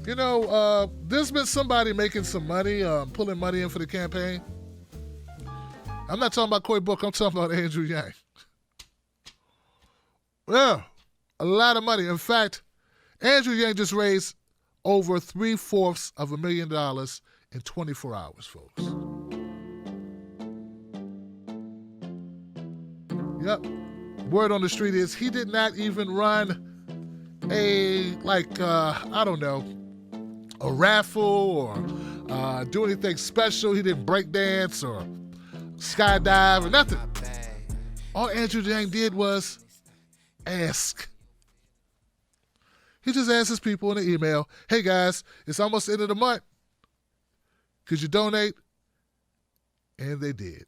There's been somebody making some money, pulling money in for the campaign. I'm not talking about Cory Booker. I'm talking about Andrew Yang. Yeah, a lot of money. In fact, Andrew Yang just raised over $750,000 in 24 hours, folks. Yep. Word on the street is he did not even run a raffle or do anything special. He didn't break dance or skydive or nothing. All Andrew Yang did was ask. He just asked his people in an email, hey guys, it's almost the end of the month. Could you donate? And they did.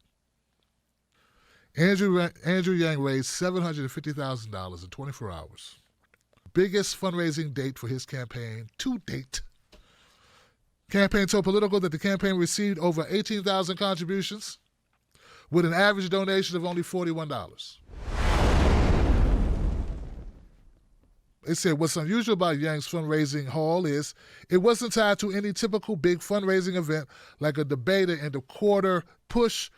Andrew Yang raised $750,000 in 24 hours. Biggest fundraising date for his campaign to date. Campaign told Politico that the campaign received over 18,000 contributions with an average donation of only $41. They said what's unusual about Yang's fundraising haul is it wasn't tied to any typical big fundraising event like a debate or end of quarter push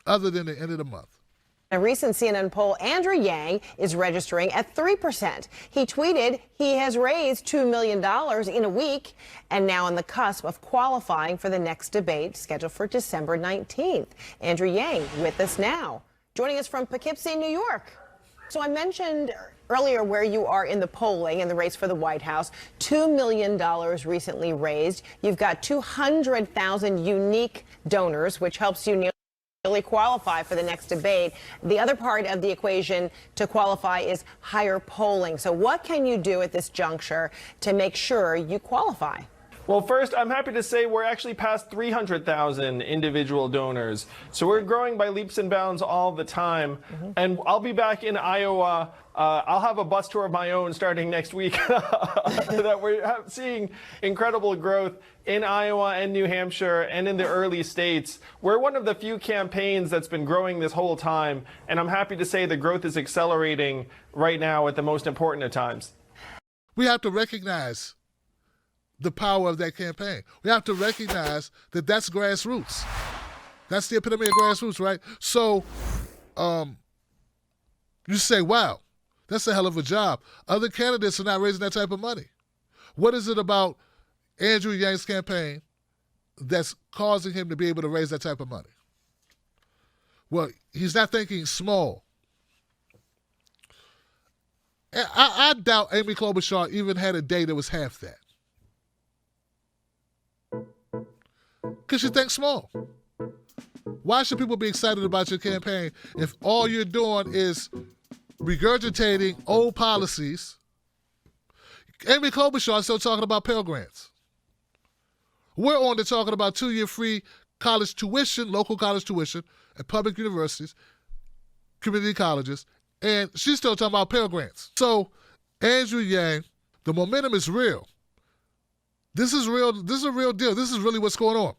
other than the end of the month. A recent CNN poll, Andrew Yang is registering at 3%. He tweeted he has raised $2 million in a week and now on the cusp of qualifying for the next debate scheduled for December 19th. Andrew Yang with us now, joining us from Poughkeepsie, New York. So I mentioned earlier where you are in the polling in the race for the White House. $2 million recently raised. You've got 200,000 unique donors, which helps you nearly qualify for the next debate. The other part of the equation to qualify is higher polling. So what can you do at this juncture to make sure you qualify? Well, first, I'm happy to say we're actually past 300,000 individual donors. So we're growing by leaps and bounds all the time. And I'll be back in Iowa. I'll have a bus tour of my own starting next week. That we're seeing incredible growth in Iowa and New Hampshire and in the early states. We're one of the few campaigns that's been growing this whole time. And I'm happy to say the growth is accelerating right now at the most important of times. We have to recognize the power of that campaign. We have to recognize that that's grassroots. That's the epitome of grassroots, right? So you say, wow, that's a hell of a job. Other candidates are not raising that type of money. What is it about Andrew Yang's campaign that's causing him to be able to raise that type of money? Well, he's not thinking small. I doubt Amy Klobuchar even had a day that was half that. Because you think small. Why should people be excited about your campaign if all you're doing is regurgitating old policies? Amy Klobuchar is still talking about Pell Grants. We're on to talking about 2-year free college tuition, local college tuition at public universities, community colleges, and she's still talking about Pell Grants. So, Andrew Yang, the momentum is real. This is real. This is a real deal. This is really what's going on.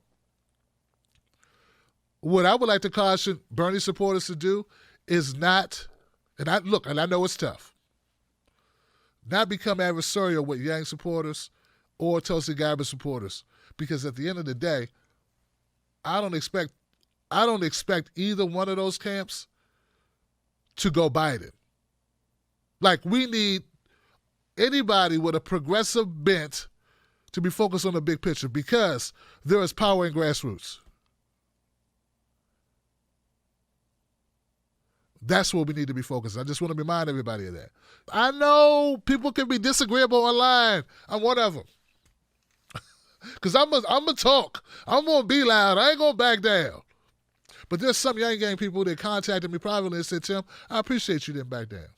What I would like to caution Bernie supporters to do is not, and I know it's tough, not become adversarial with Yang supporters or Tulsi Gabbard supporters, because at the end of the day, I don't expect either one of those camps to go Biden. Like, we need anybody with a progressive bent to be focused on the big picture, because there is power in grassroots. That's what we need to be focused on. I just want to remind everybody of that. I know people can be disagreeable online. I'm one of them. Because I'm going to talk. I'm going to be loud. I ain't going to back down. But there's some Yang Gang people that contacted me privately and said, Tim, I appreciate you didn't back down.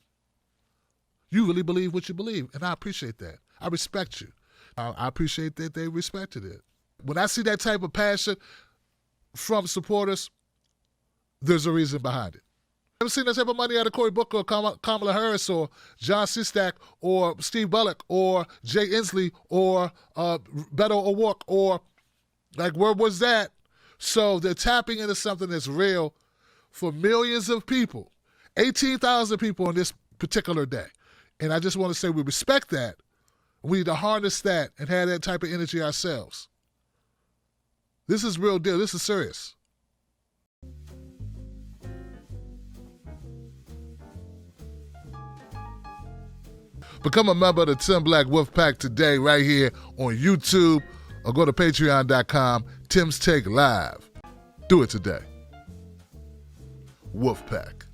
You really believe what you believe, and I appreciate that. I respect you. I appreciate that they respected it. When I see that type of passion from supporters, there's a reason behind it. I've seen that type of money out of Cory Booker or Kamala Harris or John Sistak or Steve Bullock or Jay Inslee or Beto O'Rourke or, like, where was that? So they're tapping into something that's real for millions of people, 18,000 people on this particular day. And I just want to say we respect that, We need to harness that and have that type of energy ourselves. This is real deal. This is serious. Become a member of the Tim Black Wolf Pack today right here on YouTube or go to patreon.com, Tim's Take Live. Do it today. Wolf Pack.